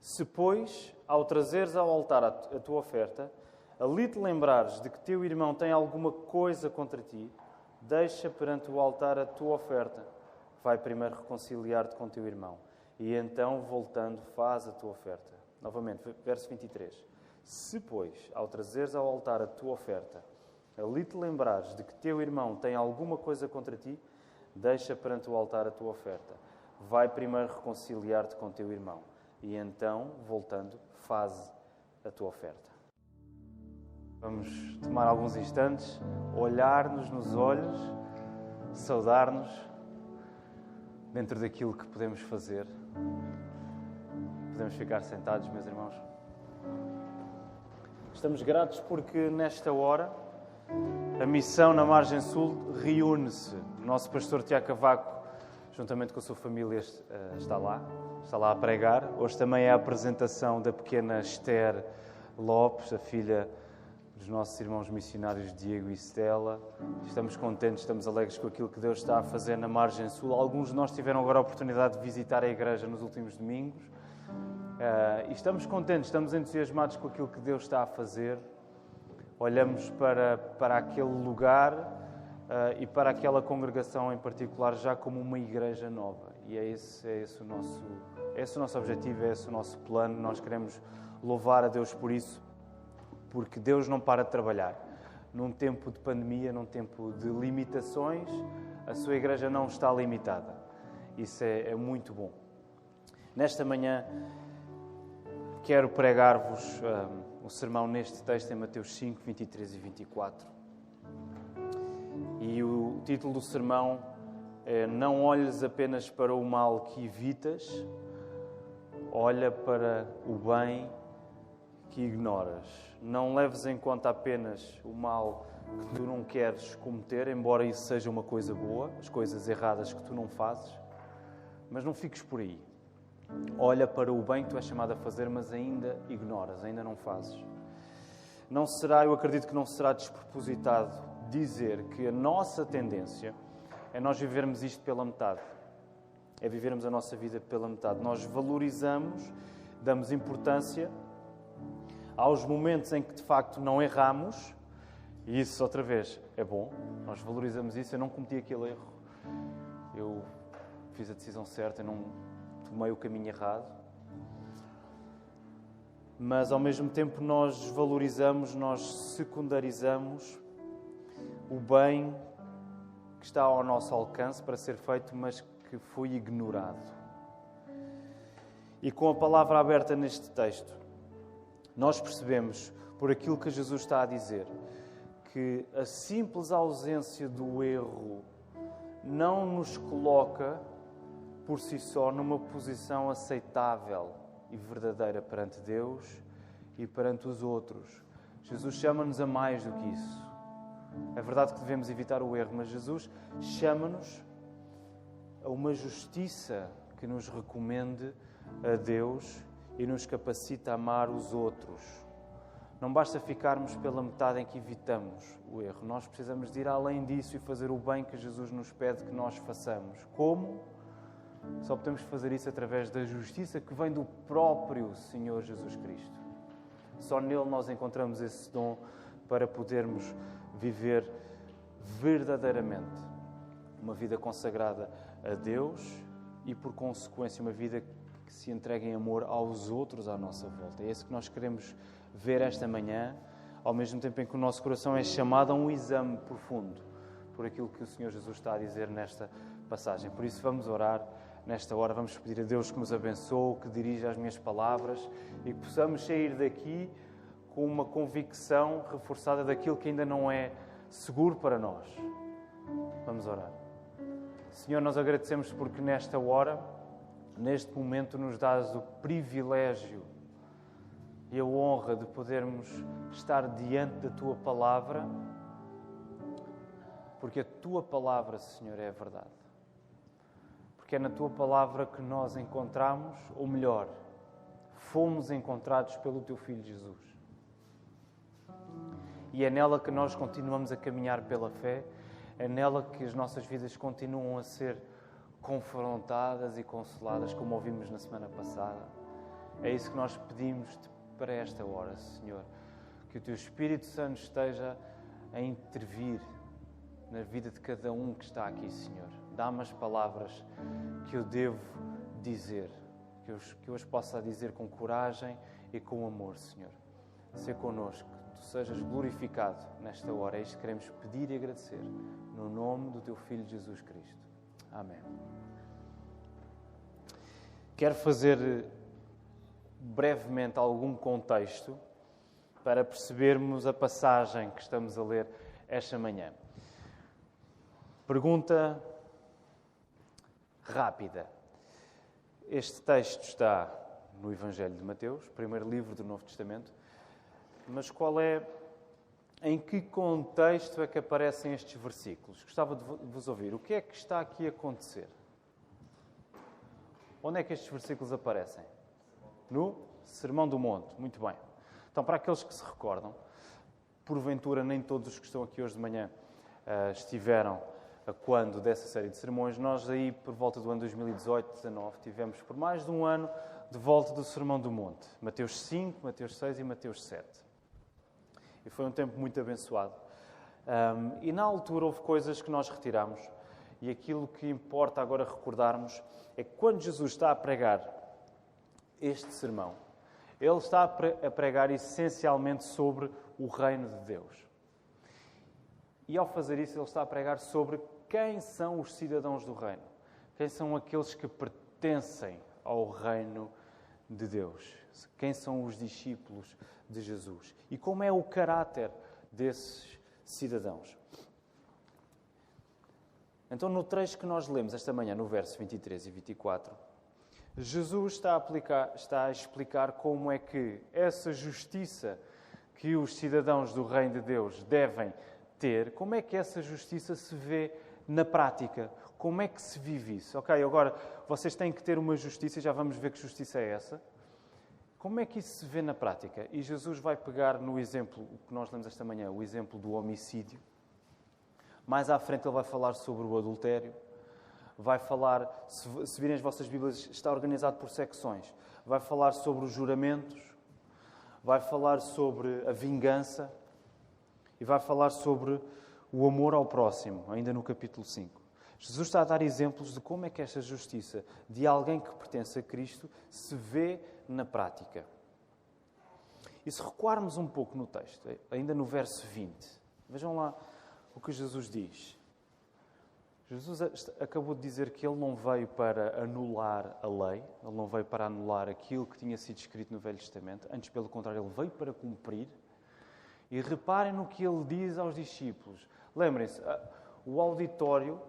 Se, pois, ao trazeres ao altar a tua oferta, ali te lembrares de que teu irmão tem alguma coisa contra ti, deixa perante o altar a tua oferta. Vai primeiro reconciliar-te com teu irmão. E então, voltando, faz a tua oferta. Novamente, verso 23. Se, pois, ao trazeres ao altar a tua oferta, ali te lembrares de que teu irmão tem alguma coisa contra ti, deixa perante o altar a tua oferta. Vai primeiro reconciliar-te com teu irmão. E então, voltando, faz a tua oferta. Vamos tomar alguns instantes, olhar-nos nos olhos, saudar-nos dentro daquilo que podemos fazer. Podemos ficar sentados, meus irmãos. Estamos gratos porque nesta hora a missão na Margem Sul reúne-se. O nosso pastor Tiago Cavaco, juntamente com a sua família, está lá a pregar. Hoje também é a apresentação da pequena Esther Lopes, a filha dos nossos irmãos missionários Diego e Stella. Estamos contentes, estamos alegres com aquilo que Deus está a fazer na Margem Sul. Alguns de nós tiveram agora a oportunidade de visitar a igreja nos últimos domingos. E estamos contentes, estamos entusiasmados com aquilo que Deus está a fazer. Olhamos para aquele lugar e para aquela congregação em particular já como uma igreja nova. E é esse o nosso objetivo, é esse o nosso plano. Nós queremos louvar a Deus por isso, porque Deus não para de trabalhar. Num tempo de pandemia, num tempo de limitações, a sua igreja não está limitada. Isso é muito bom. Nesta manhã, quero pregar-vos um sermão neste texto em Mateus 5, 23 e 24. E o título do sermão é: Não olhes apenas para o mal que evitas, olha para o bem que ignoras. Não leves em conta apenas o mal que tu não queres cometer, embora isso seja uma coisa boa, as coisas erradas que tu não fazes, mas não fiques por aí. Olha para o bem que tu és chamado a fazer, mas ainda ignoras, ainda não fazes. Eu acredito que não será despropositado dizer que a nossa tendência é nós vivermos isto pela metade. É vivermos a nossa vida pela metade. Nós valorizamos, damos importância aos momentos em que de facto não erramos, e isso outra vez é bom. Nós valorizamos isso. Eu não cometi aquele erro. Eu fiz a decisão certa, eu não tomei o caminho errado. Mas ao mesmo tempo nós valorizamos, nós secundarizamos o bem que está ao nosso alcance para ser feito, mas que foi ignorado. E com a palavra aberta neste texto, nós percebemos, por aquilo que Jesus está a dizer, que a simples ausência do erro não nos coloca por si só numa posição aceitável e verdadeira perante Deus e perante os outros. Jesus chama-nos a mais do que isso. É verdade que devemos evitar o erro, mas Jesus chama-nos a uma justiça que nos recomende a Deus e nos capacita a amar os outros. Não basta ficarmos pela metade em que evitamos o erro. Nós precisamos de ir além disso e fazer o bem que Jesus nos pede que nós façamos. Como? Só podemos fazer isso através da justiça que vem do próprio Senhor Jesus Cristo. Só nele nós encontramos esse dom para podermos viver verdadeiramente uma vida consagrada a Deus e, por consequência, uma vida que se entregue em amor aos outros à nossa volta. É isso que nós queremos ver esta manhã, ao mesmo tempo em que o nosso coração é chamado a um exame profundo por aquilo que o Senhor Jesus está a dizer nesta passagem. Por isso vamos orar nesta hora, vamos pedir a Deus que nos abençoe, que dirija as minhas palavras e que possamos sair daqui com uma convicção reforçada daquilo que ainda não é seguro para nós. Vamos orar. Senhor, nós agradecemos porque nesta hora, neste momento, nos dás o privilégio e a honra de podermos estar diante da Tua Palavra, porque a Tua Palavra, Senhor, é a verdade. Porque é na Tua Palavra que nós encontramos, ou melhor, fomos encontrados pelo Teu Filho Jesus. E é nela que nós continuamos a caminhar pela fé, é nela que as nossas vidas continuam a ser confrontadas e consoladas, como ouvimos na semana passada. É isso que nós pedimos-te para esta hora, Senhor. Que o Teu Espírito Santo esteja a intervir na vida de cada um que está aqui, Senhor. Dá-me as palavras que eu devo dizer, que eu as possa dizer com coragem e com amor, Senhor. Sê connosco, que Tu sejas glorificado nesta hora. É isto que queremos pedir e agradecer, no nome do Teu Filho Jesus Cristo. Amém. Quero fazer brevemente algum contexto para percebermos a passagem que estamos a ler esta manhã. Pergunta rápida. Este texto está no Evangelho de Mateus, primeiro livro do Novo Testamento, mas em que contexto é que aparecem estes versículos? Gostava de vos ouvir. O que é que está aqui a acontecer? Onde é que estes versículos aparecem? No Sermão do Monte. Muito bem. Então, para aqueles que se recordam, porventura nem todos os que estão aqui hoje de manhã estiveram a quando dessa série de sermões, nós aí por volta do ano 2018-19 tivemos por mais de um ano de volta do Sermão do Monte. Mateus 5, Mateus 6 e Mateus 7. E foi um tempo muito abençoado. E na altura houve coisas que nós retiramos. E aquilo que importa agora recordarmos é que quando Jesus está a pregar este sermão, Ele está a pregar essencialmente sobre o reino de Deus. E ao fazer isso, Ele está a pregar sobre quem são os cidadãos do reino. Quem são aqueles que pertencem ao reino de Deus. Quem são os discípulos de Jesus. E como é o caráter desses cidadãos. Então, no trecho que nós lemos esta manhã, no verso 23 e 24, Jesus está a explicar como é que essa justiça que os cidadãos do reino de Deus devem ter, como é que essa justiça se vê na prática? Como é que se vive isso? Ok, agora vocês têm que ter uma justiça, e já vamos ver que justiça é essa. Como é que isso se vê na prática? E Jesus vai pegar no exemplo que nós lemos esta manhã, o exemplo do homicídio. Mais à frente ele vai falar sobre o adultério. Vai falar, se virem as vossas Bíblias, está organizado por secções. Vai falar sobre os juramentos. Vai falar sobre a vingança. E vai falar sobre o amor ao próximo, ainda no capítulo 5. Jesus está a dar exemplos de como é que esta justiça de alguém que pertence a Cristo se vê na prática. E se recuarmos um pouco no texto, ainda no verso 20, vejam lá o que Jesus diz. Jesus acabou de dizer que Ele não veio para anular a lei, Ele não veio para anular aquilo que tinha sido escrito no Velho Testamento, antes, pelo contrário, Ele veio para cumprir. E reparem no que Ele diz aos discípulos. Lembrem-se, o auditório,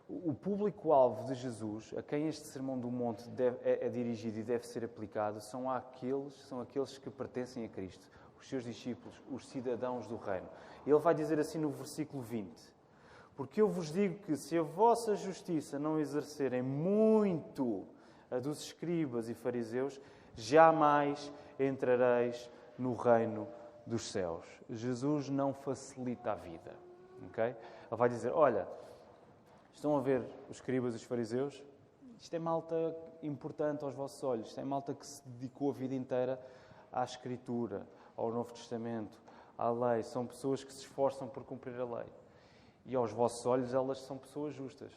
o público-alvo de Jesus, a quem este Sermão do Monte é dirigido e deve ser aplicado, são aqueles que pertencem a Cristo, os seus discípulos, os cidadãos do reino. E Ele vai dizer assim no versículo 20: porque eu vos digo que se a vossa justiça não exercerem muito a dos escribas e fariseus, jamais entrareis no reino dos céus. Jesus não facilita a vida. Okay? Ele vai dizer, olha, estão a ver os escribas e os fariseus? Isto é malta importante aos vossos olhos. Isto é malta que se dedicou a vida inteira à Escritura, ao Novo Testamento, à lei. São pessoas que se esforçam por cumprir a lei. E aos vossos olhos elas são pessoas justas.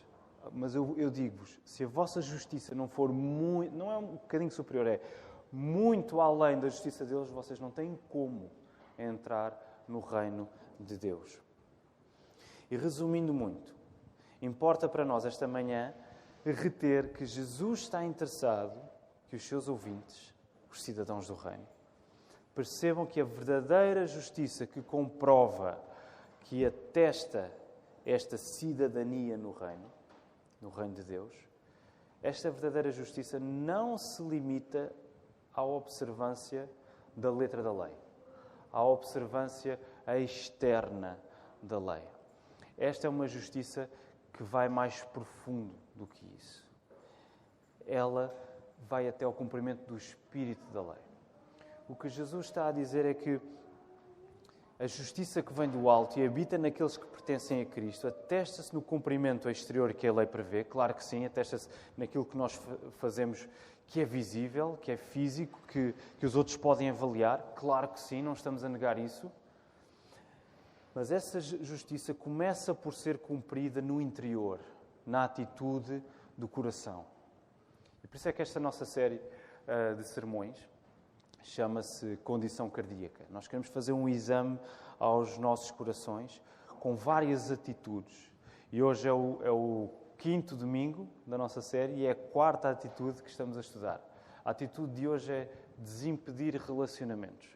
Mas eu digo-vos, se a vossa justiça não for muito, não é um bocadinho superior, é muito além da justiça deles, vocês não têm como entrar no reino de Deus. E resumindo muito, importa para nós esta manhã reter que Jesus está interessado que os seus ouvintes, os cidadãos do reino, percebam que a verdadeira justiça que comprova, que atesta esta cidadania no reino de Deus, esta verdadeira justiça não se limita à observância da letra da lei, à observância externa da lei. Esta é uma justiça que vai mais profundo do que isso. Ela vai até ao cumprimento do espírito da lei. O que Jesus está a dizer é que, a justiça que vem do alto e habita naqueles que pertencem a Cristo, atesta-se no cumprimento exterior que a lei prevê, claro que sim, atesta-se naquilo que nós fazemos que é visível, que é físico, que os outros podem avaliar, claro que sim, não estamos a negar isso. Mas essa justiça começa por ser cumprida no interior, na atitude do coração. E por isso é que esta nossa série de sermões chama-se Condição Cardíaca. Nós queremos fazer um exame aos nossos corações com várias atitudes. E hoje é o quinto domingo da nossa série e é a quarta atitude que estamos a estudar. A atitude de hoje é desimpedir relacionamentos.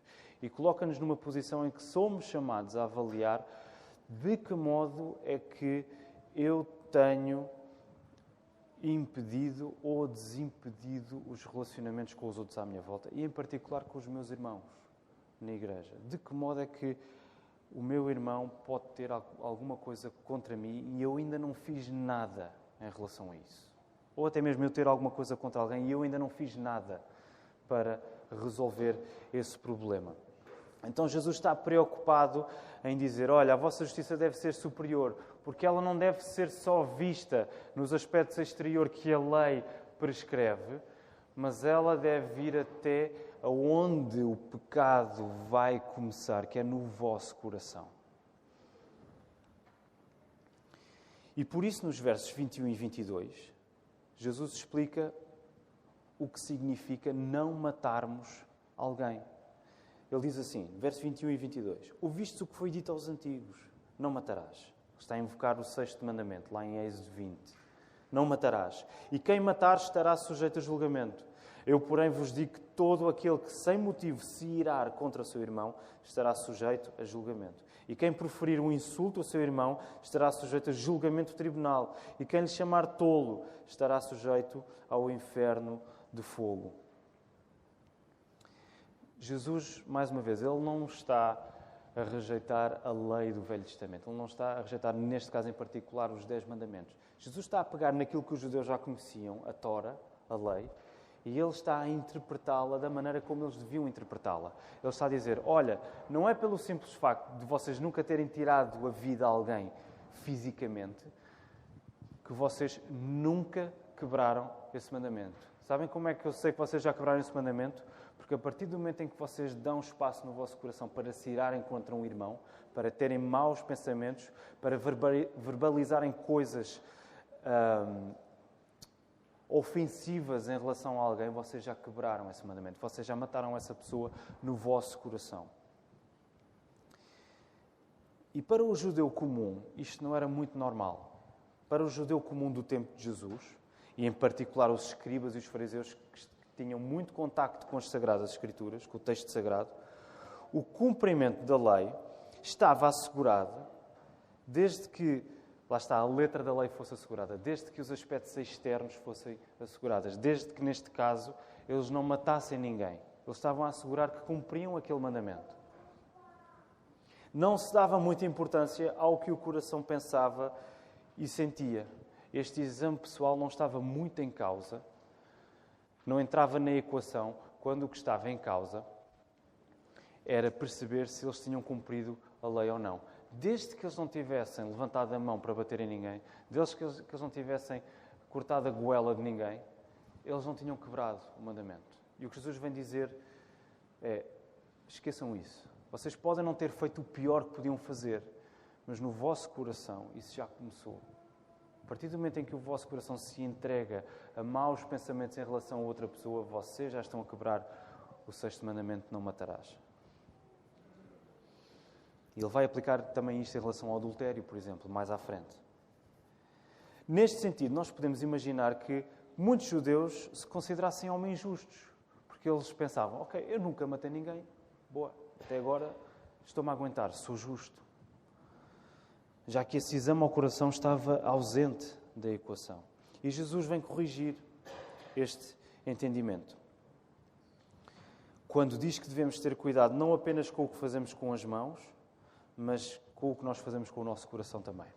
E coloca-nos numa posição em que somos chamados a avaliar de que modo é que eu tenho impedido ou desimpedido os relacionamentos com os outros à minha volta e, em particular, com os meus irmãos na igreja. De que modo é que o meu irmão pode ter alguma coisa contra mim e eu ainda não fiz nada em relação a isso? Ou até mesmo eu ter alguma coisa contra alguém e eu ainda não fiz nada para resolver esse problema. Então Jesus está preocupado em dizer, olha, a vossa justiça deve ser superior, porque ela não deve ser só vista nos aspectos exteriores que a lei prescreve, mas ela deve ir até aonde o pecado vai começar, que é no vosso coração. E por isso, nos versos 21 e 22, Jesus explica o que significa não matarmos alguém. Ele diz assim, versos 21 e 22, ouviste o que foi dito aos antigos, não matarás. Está a invocar o 6º mandamento, lá em Êxodo 20. Não matarás. E quem matar estará sujeito a julgamento. Eu, porém, vos digo que todo aquele que sem motivo se irar contra o seu irmão estará sujeito a julgamento. E quem proferir um insulto ao seu irmão estará sujeito a julgamento do tribunal. E quem lhe chamar tolo estará sujeito ao inferno de fogo. Jesus, mais uma vez, ele não está a rejeitar a lei do Velho Testamento. Ele não está a rejeitar, neste caso em particular, os 10 mandamentos. Jesus está a pegar naquilo que os judeus já conheciam, a Tora, a lei, e ele está a interpretá-la da maneira como eles deviam interpretá-la. Ele está a dizer, olha, não é pelo simples facto de vocês nunca terem tirado a vida a alguém fisicamente que vocês nunca quebraram esse mandamento. Sabem como é que eu sei que vocês já quebraram esse mandamento? Porque a partir do momento em que vocês dão espaço no vosso coração para se irarem contra um irmão, para terem maus pensamentos, para verbalizarem coisas ofensivas em relação a alguém, vocês já quebraram esse mandamento. Vocês já mataram essa pessoa no vosso coração. E para o judeu comum, isto não era muito normal. Para o judeu comum do tempo de Jesus, e em particular os escribas e os fariseus que tinham muito contacto com as Sagradas Escrituras, com o texto sagrado, o cumprimento da lei estava assegurado desde que, lá está, a letra da lei fosse assegurada, desde que os aspectos externos fossem assegurados, desde que, neste caso, eles não matassem ninguém. Eles estavam a assegurar que cumpriam aquele mandamento. Não se dava muita importância ao que o coração pensava e sentia. Este exame pessoal não estava muito em causa, não entrava na equação, quando o que estava em causa era perceber se eles tinham cumprido a lei ou não. Desde que eles não tivessem levantado a mão para bater em ninguém, desde que eles não tivessem cortado a goela de ninguém, eles não tinham quebrado o mandamento. E o que Jesus vem dizer é, esqueçam isso. Vocês podem não ter feito o pior que podiam fazer, mas no vosso coração isso já começou. A partir do momento em que o vosso coração se entrega a maus pensamentos em relação a outra pessoa, vocês já estão a quebrar o 6º mandamento, não matarás. E ele vai aplicar também isto em relação ao adultério, por exemplo, mais à frente. Neste sentido, nós podemos imaginar que muitos judeus se considerassem homens justos, porque eles pensavam, ok, eu nunca matei ninguém, boa, até agora estou-me a aguentar, sou justo. Já que esse exame ao coração estava ausente da equação. E Jesus vem corrigir este entendimento. Quando diz que devemos ter cuidado não apenas com o que fazemos com as mãos, mas com o que nós fazemos com o nosso coração também.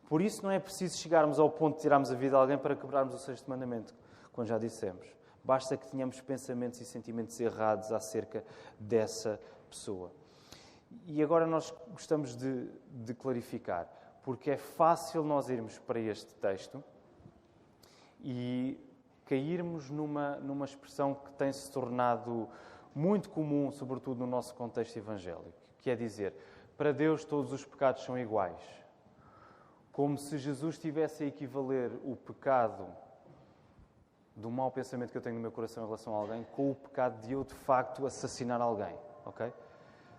Por isso não é preciso chegarmos ao ponto de tirarmos a vida a alguém para quebrarmos o 6º mandamento, como já dissemos. Basta que tenhamos pensamentos e sentimentos errados acerca dessa pessoa. E agora nós gostamos de clarificar, porque é fácil nós irmos para este texto e cairmos numa expressão que tem se tornado muito comum, sobretudo no nosso contexto evangélico, que é dizer, para Deus todos os pecados são iguais. Como se Jesus estivesse a equivaler o pecado do mau pensamento que eu tenho no meu coração em relação a alguém com o pecado de eu, de facto, assassinar alguém. Ok?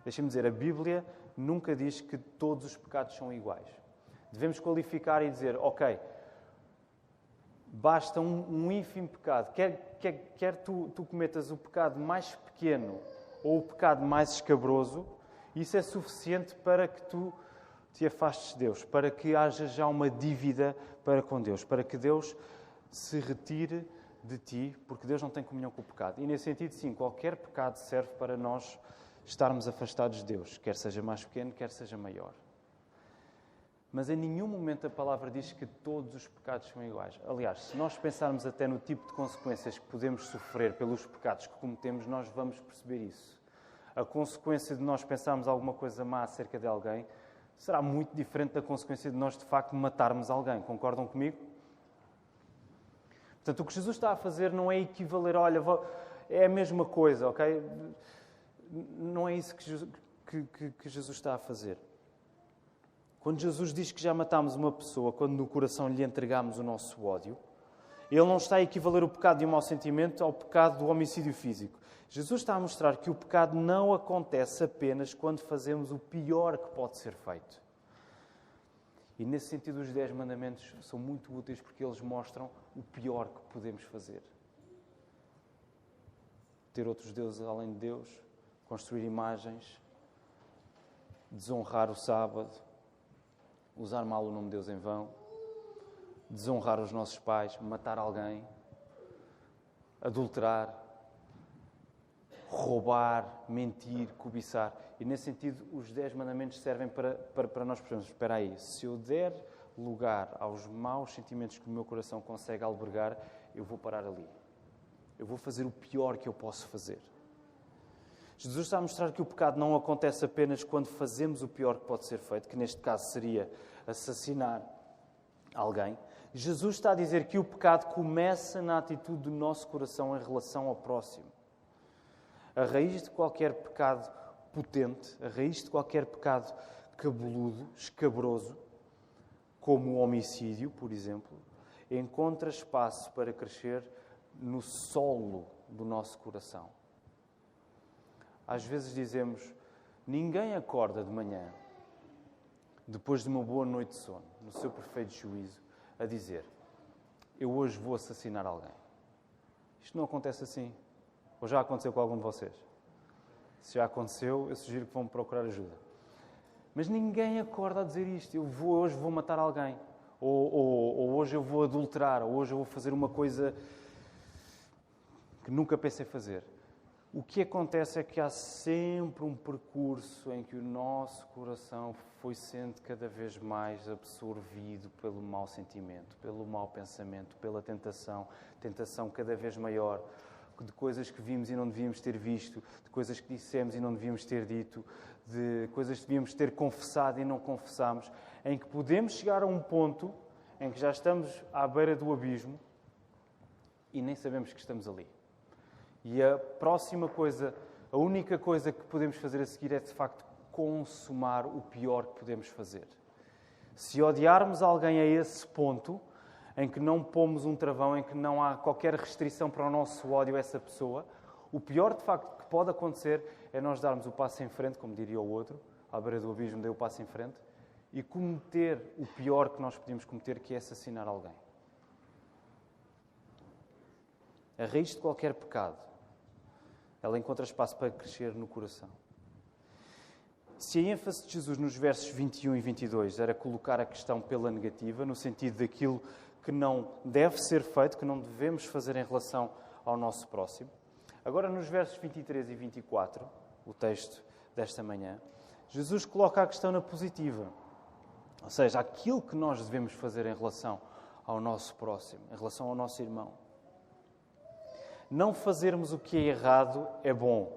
Deixem-me dizer, a Bíblia nunca diz que todos os pecados são iguais. Devemos qualificar e dizer, ok, basta um ínfimo pecado. Quer tu cometas o pecado mais pequeno ou o pecado mais escabroso, isso é suficiente para que tu te afastes de Deus, para que haja já uma dívida para com Deus, para que Deus se retire de ti, porque Deus não tem comunhão com o pecado. E nesse sentido, sim, qualquer pecado serve para nós estarmos afastados de Deus, quer seja mais pequeno, quer seja maior. Mas em nenhum momento a palavra diz que todos os pecados são iguais. Aliás, se nós pensarmos até no tipo de consequências que podemos sofrer pelos pecados que cometemos, nós vamos perceber isso. A consequência de nós pensarmos alguma coisa má acerca de alguém será muito diferente da consequência de nós, de facto, matarmos alguém. Concordam comigo? Portanto, o que Jesus está a fazer não é equivaler, olha, é a mesma coisa, ok? Não é isso que Jesus está a fazer. Quando Jesus diz que já matámos uma pessoa, quando no coração lhe entregamos o nosso ódio, Ele não está a equivaler o pecado de um mau sentimento ao pecado do homicídio físico. Jesus está a mostrar que o pecado não acontece apenas quando fazemos o pior que pode ser feito. E nesse sentido os 10 mandamentos são muito úteis porque eles mostram o pior que podemos fazer. Ter outros deuses além de Deus, construir imagens, desonrar o sábado, usar mal o nome de Deus em vão, desonrar os nossos pais, matar alguém, adulterar, roubar, mentir, cobiçar. E nesse sentido, os 10 mandamentos servem para nós percebermos, espera aí, se eu der lugar aos maus sentimentos que o meu coração consegue albergar, eu vou parar ali. Eu vou fazer o pior que eu posso fazer. Jesus está a mostrar que o pecado não acontece apenas quando fazemos o pior que pode ser feito, que neste caso seria assassinar alguém. Jesus está a dizer que o pecado começa na atitude do nosso coração em relação ao próximo. A raiz de qualquer pecado potente, a raiz de qualquer pecado cabeludo, escabroso, como o homicídio, por exemplo, encontra espaço para crescer no solo do nosso coração. Às vezes dizemos, ninguém acorda de manhã, depois de uma boa noite de sono, no seu perfeito juízo, a dizer, eu hoje vou assassinar alguém. Isto não acontece assim. Ou já aconteceu com algum de vocês? Se já aconteceu, eu sugiro que vão procurar ajuda. Mas ninguém acorda a dizer isto. Hoje vou matar alguém. Ou hoje eu vou adulterar. Ou hoje eu vou fazer uma coisa que nunca pensei fazer. O que acontece é que há sempre um percurso em que o nosso coração foi sendo cada vez mais absorvido pelo mau sentimento, pelo mau pensamento, pela tentação cada vez maior, de coisas que vimos e não devíamos ter visto, de coisas que dissemos e não devíamos ter dito, de coisas que devíamos ter confessado e não confessámos, em que podemos chegar a um ponto em que já estamos à beira do abismo e nem sabemos que estamos ali. E a próxima coisa, a única coisa que podemos fazer a seguir é, de facto, consumar o pior que podemos fazer. Se odiarmos alguém a esse ponto, em que não pomos um travão, em que não há qualquer restrição para o nosso ódio a essa pessoa, o pior, de facto, que pode acontecer é nós darmos o passo em frente, como diria o outro, à beira do abismo, dei o passo em frente, e cometer o pior que nós podemos cometer, que é assassinar alguém. A raiz de qualquer pecado, ela encontra espaço para crescer no coração. Se a ênfase de Jesus nos versos 21 e 22 era colocar a questão pela negativa, no sentido daquilo que não deve ser feito, que não devemos fazer em relação ao nosso próximo, agora nos versos 23 e 24, o texto desta manhã, Jesus coloca a questão na positiva. Ou seja, aquilo que nós devemos fazer em relação ao nosso próximo, em relação ao nosso irmão. Não fazermos o que é errado é bom,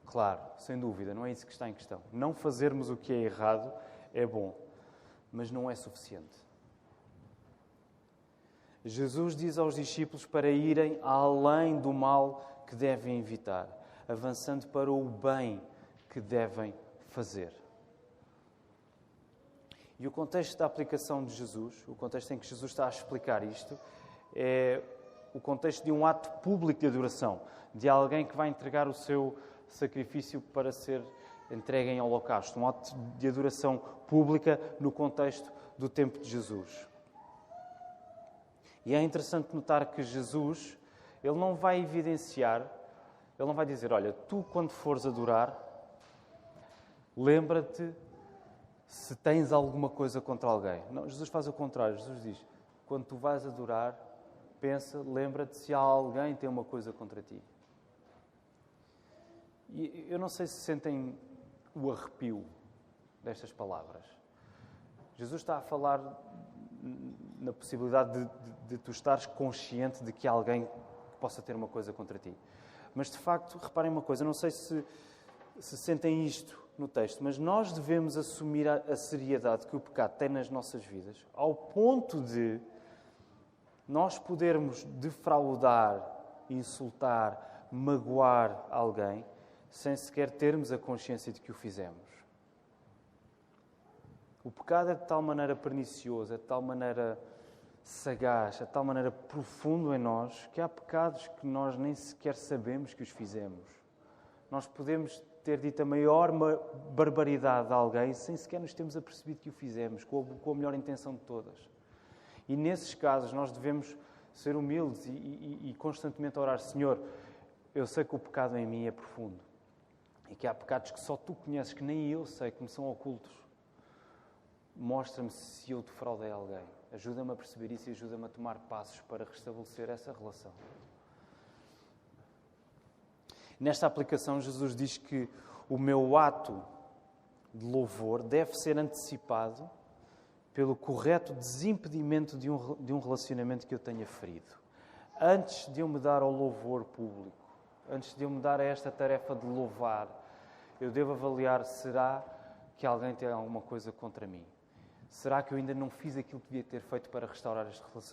Claro, sem dúvida, não é isso que está em questão. Não fazermos o que é errado é bom, mas não é suficiente. Jesus diz aos discípulos para irem além do mal que devem evitar, avançando para o bem que devem fazer. E o contexto da aplicação de Jesus, o contexto em que Jesus está a explicar isto, é o contexto de um ato público de adoração, de alguém que vai entregar o seu sacrifício para ser entregue em holocausto. Um ato de adoração pública no contexto do tempo de Jesus. E é interessante notar que Jesus, ele não vai evidenciar, ele não vai dizer, olha, tu quando fores adorar, lembra-te se tens alguma coisa contra alguém. Não, Jesus faz o contrário. Jesus diz, quando tu vais adorar, pensa, lembra-te se há alguém que tem uma coisa contra ti. E eu não sei se sentem o arrepio destas palavras. Jesus está a falar na possibilidade de tu estares consciente de que há alguém que possa ter uma coisa contra ti. Mas, de facto, reparem uma coisa, não sei se sentem isto no texto, mas nós devemos assumir a seriedade que o pecado tem nas nossas vidas, ao ponto de nós podermos defraudar, insultar, magoar alguém, sem sequer termos a consciência de que o fizemos. O pecado é de tal maneira pernicioso, é de tal maneira sagaz, é de tal maneira profundo em nós, que há pecados que nós nem sequer sabemos que os fizemos. Nós podemos ter dito a maior barbaridade a alguém sem sequer nos termos apercebido que o fizemos, com a melhor intenção de todas. E nesses casos nós devemos ser humildes e constantemente orar, Senhor, eu sei que o pecado em mim é profundo e que há pecados que só Tu conheces, que nem eu sei, que me são ocultos. Mostra-me se eu defraudei alguém. Ajuda-me a perceber isso e ajuda-me a tomar passos para restabelecer essa relação. Nesta aplicação, Jesus diz que o meu ato de louvor deve ser antecipado pelo correto desimpedimento de um relacionamento que eu tenha ferido. Antes de eu me dar ao louvor público, antes de eu me dar a esta tarefa de louvar, eu devo avaliar, será que alguém tem alguma coisa contra mim? Será que eu ainda não fiz aquilo que devia ter feito para restaurar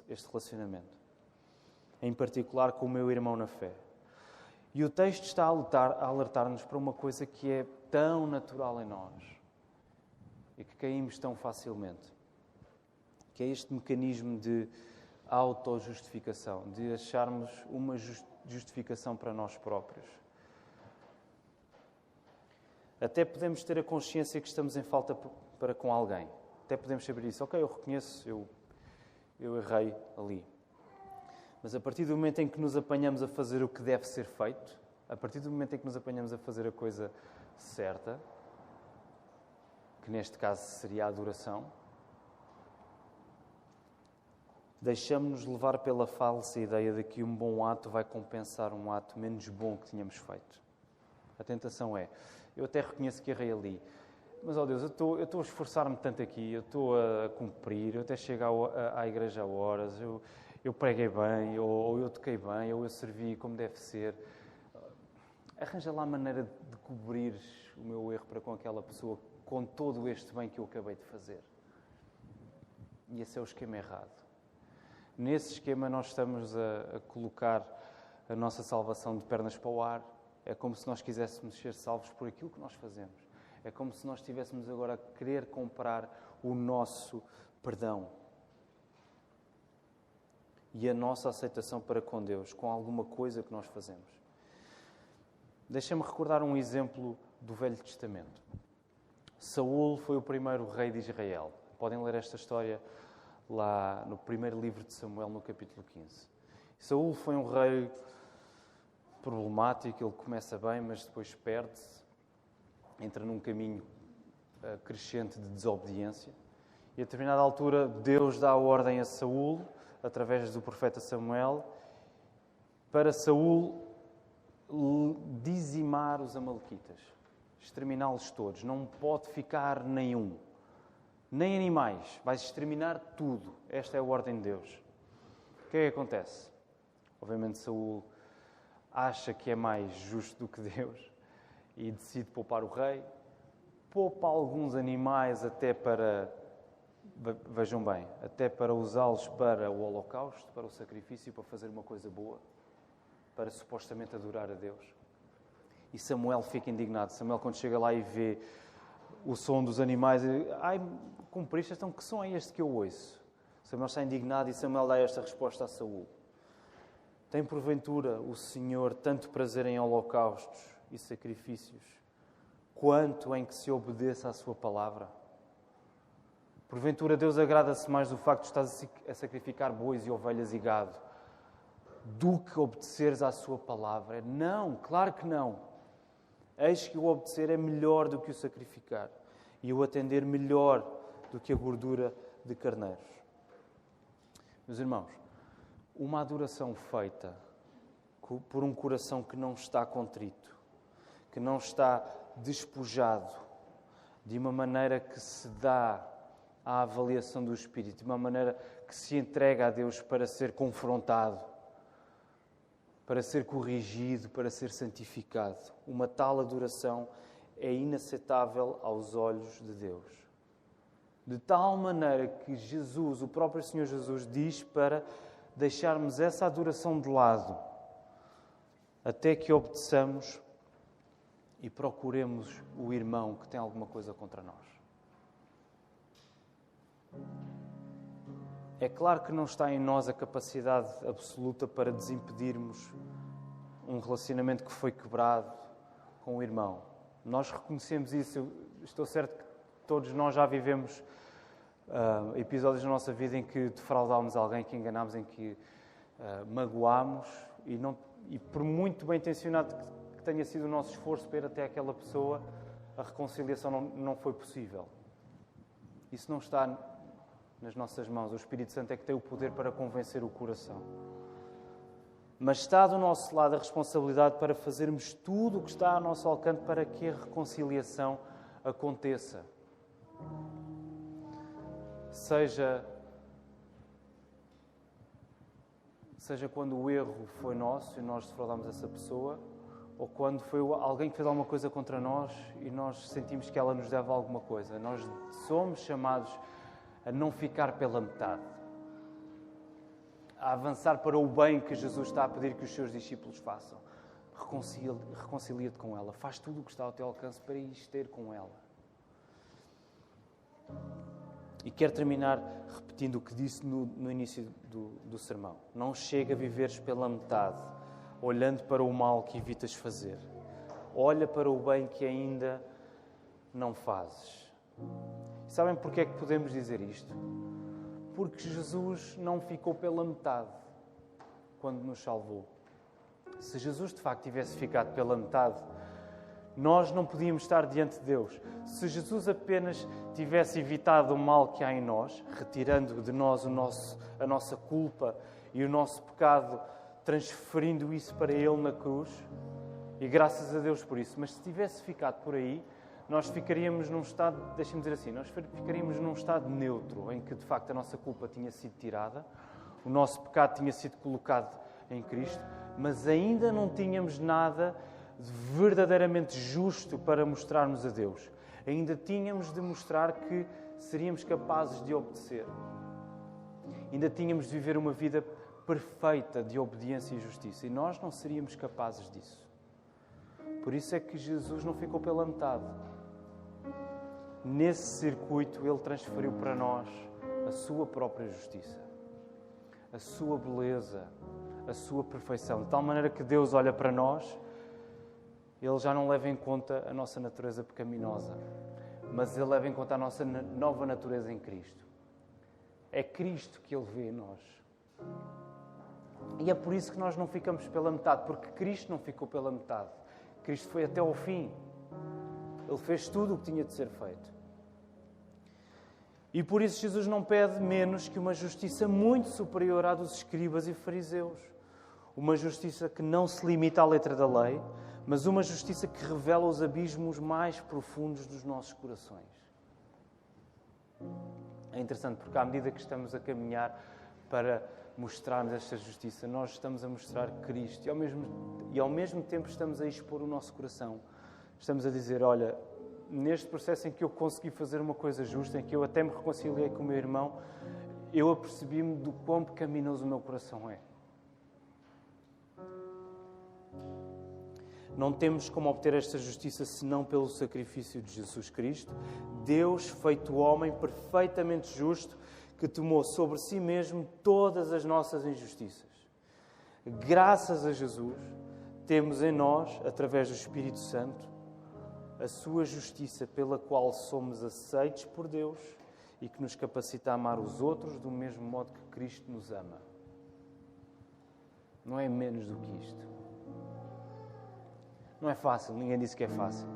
este relacionamento? Em particular com o meu irmão na fé. E o texto está a alertar-nos para uma coisa que é tão natural em nós e que caímos tão facilmente, que é este mecanismo de autojustificação, de acharmos uma justificação para nós próprios. Até podemos ter a consciência que estamos em falta para com alguém. Até podemos saber isso. Ok, eu reconheço, eu errei ali. Mas a partir do momento em que nos apanhamos a fazer o que deve ser feito, a partir do momento em que nos apanhamos a fazer a coisa certa, que neste caso seria a adoração, deixamos-nos levar pela falsa ideia de que um bom ato vai compensar um ato menos bom que tínhamos feito. A tentação é, eu até reconheço que errei ali, mas, ó Deus, eu estou a esforçar-me tanto aqui, eu estou a cumprir, eu até chego à igreja a horas, eu preguei bem, ou eu toquei bem, ou eu servi como deve ser. Arranja lá a maneira de cobrir o meu erro para com aquela pessoa, com todo este bem que eu acabei de fazer. E esse é o esquema errado. Nesse esquema nós estamos a colocar a nossa salvação de pernas para o ar. É como se nós quiséssemos ser salvos por aquilo que nós fazemos. É como se nós estivéssemos agora a querer comprar o nosso perdão e a nossa aceitação para com Deus, com alguma coisa que nós fazemos. Deixem-me recordar um exemplo do Velho Testamento. Saúl foi o primeiro rei de Israel. Podem ler esta história lá no primeiro livro de Samuel, no capítulo 15. Saúl foi um rei problemático, ele começa bem, mas depois perde-se, entra num caminho crescente de desobediência. E a determinada altura, Deus dá a ordem a Saúl, através do profeta Samuel, para Saúl dizimar os amalequitas, exterminá-los todos. Não pode ficar nenhum, nem animais, vais exterminar tudo. Esta é a ordem de Deus. O que é que acontece? Obviamente Saúl acha que é mais justo do que Deus e decide poupar o rei, poupa alguns animais até para, vejam bem, até para usá-los para o holocausto, para o sacrifício, para fazer uma coisa boa, para supostamente adorar a Deus. E Samuel fica indignado. Samuel, quando chega lá e vê o som dos animais, ai, cumpriste, então que som é este que eu ouço? Samuel está indignado e Samuel dá esta resposta a Saul. Tem porventura o Senhor tanto prazer em holocaustos e sacrifícios, quanto em que se obedeça à sua palavra? Porventura Deus agrada-se mais do facto de estás a sacrificar bois e ovelhas e gado, do que obedeceres à sua palavra? Não, claro que não. Eis que o obedecer é melhor do que o sacrificar, e o atender melhor do que a gordura de carneiros. Meus irmãos, uma adoração feita por um coração que não está contrito, que não está despojado, de uma maneira que se dá à avaliação do Espírito, de uma maneira que se entrega a Deus para ser confrontado, para ser corrigido, para ser santificado. Uma tal adoração é inaceitável aos olhos de Deus. De tal maneira que Jesus, o próprio Senhor Jesus, diz para deixarmos essa adoração de lado, até que obedeçamos e procuremos o irmão que tem alguma coisa contra nós. É claro que não está em nós a capacidade absoluta para desimpedirmos um relacionamento que foi quebrado com o irmão. Nós reconhecemos isso. Eu estou certo que todos nós já vivemos episódios na nossa vida em que defraudámos alguém, que enganámos, em que magoámos e por muito bem intencionado que tenha sido o nosso esforço para ir até aquela pessoa, a reconciliação não foi possível. Isso não está nas nossas mãos. O Espírito Santo é que tem o poder para convencer o coração. Mas está do nosso lado a responsabilidade para fazermos tudo o que está ao nosso alcance para que a reconciliação aconteça. Seja quando o erro foi nosso e nós defraudámos essa pessoa, ou quando foi alguém que fez alguma coisa contra nós e nós sentimos que ela nos deve alguma coisa. Nós somos chamados a não ficar pela metade, a avançar para o bem que Jesus está a pedir que os seus discípulos façam. Reconcilia-te com ela, faz tudo o que está ao teu alcance para ir ter com ela. E quero terminar repetindo o que disse no início do sermão. Não chega a viveres pela metade, olhando para o mal que evitas fazer. Olha para o bem que ainda não fazes. Sabem porque é que podemos dizer isto? Porque Jesus não ficou pela metade quando nos salvou. Se Jesus de facto tivesse ficado pela metade, nós não podíamos estar diante de Deus. Se Jesus apenas tivesse evitado o mal que há em nós, retirando de nós a nossa culpa e o nosso pecado, transferindo isso para Ele na cruz, e graças a Deus por isso, mas se tivesse ficado por aí, nós ficaríamos num estado, deixem-me dizer assim, nós ficaríamos num estado neutro, em que de facto a nossa culpa tinha sido tirada, o nosso pecado tinha sido colocado em Cristo, mas ainda não tínhamos nada de verdadeiramente justo para mostrarmos a Deus. Ainda tínhamos de mostrar que seríamos capazes de obedecer. Ainda tínhamos de viver uma vida perfeita de obediência e justiça. E nós não seríamos capazes disso. Por isso é que Jesus não ficou pela metade. Nesse circuito, Ele transferiu para nós a sua própria justiça, a sua beleza, a sua perfeição. De tal maneira que Deus olha para nós, Ele já não leva em conta a nossa natureza pecaminosa, mas Ele leva em conta a nossa nova natureza em Cristo. É Cristo que Ele vê em nós. E é por isso que nós não ficamos pela metade, porque Cristo não ficou pela metade. Cristo foi até ao fim. Ele fez tudo o que tinha de ser feito. E por isso Jesus não pede menos que uma justiça muito superior à dos escribas e fariseus. Uma justiça que não se limita à letra da lei, mas uma justiça que revela os abismos mais profundos dos nossos corações. É interessante porque à medida que estamos a caminhar para mostrarmos esta justiça, nós estamos a mostrar Cristo e ao mesmo tempo estamos a expor o nosso coração. Estamos a dizer, olha, neste processo em que eu consegui fazer uma coisa justa, em que eu até me reconciliei com o meu irmão, eu apercebi-me do quão pecaminoso o meu coração é. Não temos como obter esta justiça senão pelo sacrifício de Jesus Cristo, Deus feito homem, perfeitamente justo, que tomou sobre si mesmo todas as nossas injustiças. Graças a Jesus, temos em nós, através do Espírito Santo, a sua justiça pela qual somos aceitos por Deus e que nos capacita a amar os outros do mesmo modo que Cristo nos ama. Não é menos do que isto. Não é fácil, ninguém disse que é fácil.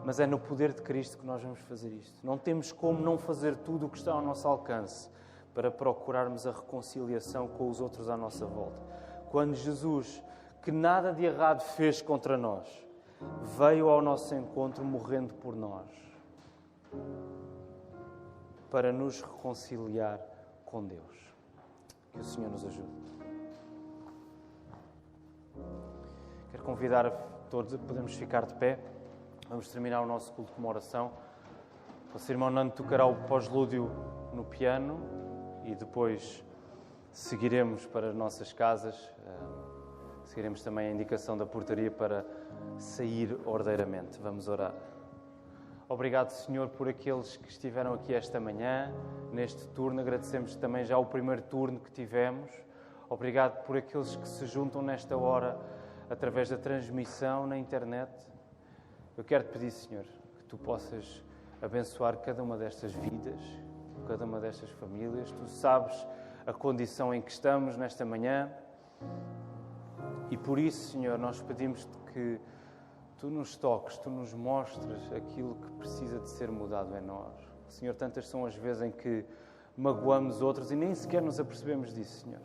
Mas é no poder de Cristo que nós vamos fazer isto. Não temos como não fazer tudo o que está ao nosso alcance para procurarmos a reconciliação com os outros à nossa volta. Quando Jesus, que nada de errado fez contra nós, veio ao nosso encontro morrendo por nós, para nos reconciliar com Deus. Que o Senhor nos ajude. Quero convidar a todos, podemos ficar de pé. Vamos terminar o nosso culto com uma oração. O nosso irmão Nando tocará o pós-lúdio no piano e depois seguiremos para as nossas casas. Seguiremos também a indicação da portaria para sair ordeiramente. Vamos orar. Obrigado, Senhor, por aqueles que estiveram aqui esta manhã, neste turno. Agradecemos também já o primeiro turno que tivemos. Obrigado por aqueles que se juntam nesta hora através da transmissão na internet. Eu quero te pedir, Senhor, que tu possas abençoar cada uma destas vidas, cada uma destas famílias. Tu sabes a condição em que estamos nesta manhã e por isso, Senhor, nós pedimos-te que tu nos toques, tu nos mostres aquilo que precisa de ser mudado em nós. Senhor, tantas são as vezes em que magoamos outros e nem sequer nos apercebemos disso, Senhor.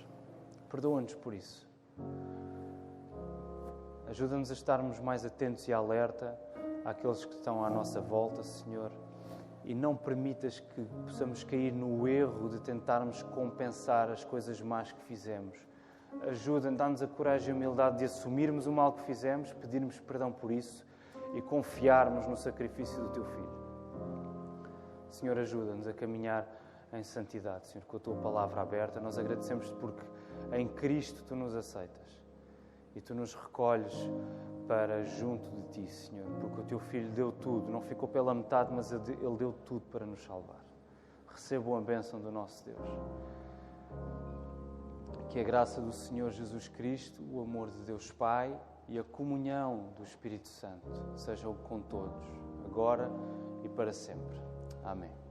Perdoa-nos por isso. Ajuda-nos a estarmos mais atentos e alerta àqueles que estão à nossa volta, Senhor, e não permitas que possamos cair no erro de tentarmos compensar as coisas más que fizemos. Ajuda-nos, dá-nos a coragem e a humildade de assumirmos o mal que fizemos, pedirmos perdão por isso e confiarmos no sacrifício do Teu Filho. Senhor, ajuda-nos a caminhar em santidade, Senhor, com a Tua palavra aberta. Nós agradecemos-te porque em Cristo Tu nos aceitas e Tu nos recolhes para junto de Ti, Senhor, porque o Teu Filho deu tudo, não ficou pela metade, mas Ele deu tudo para nos salvar. Recebam a bênção do nosso Deus. Que a graça do Senhor Jesus Cristo, o amor de Deus Pai e a comunhão do Espírito Santo sejam com todos, agora e para sempre. Amém.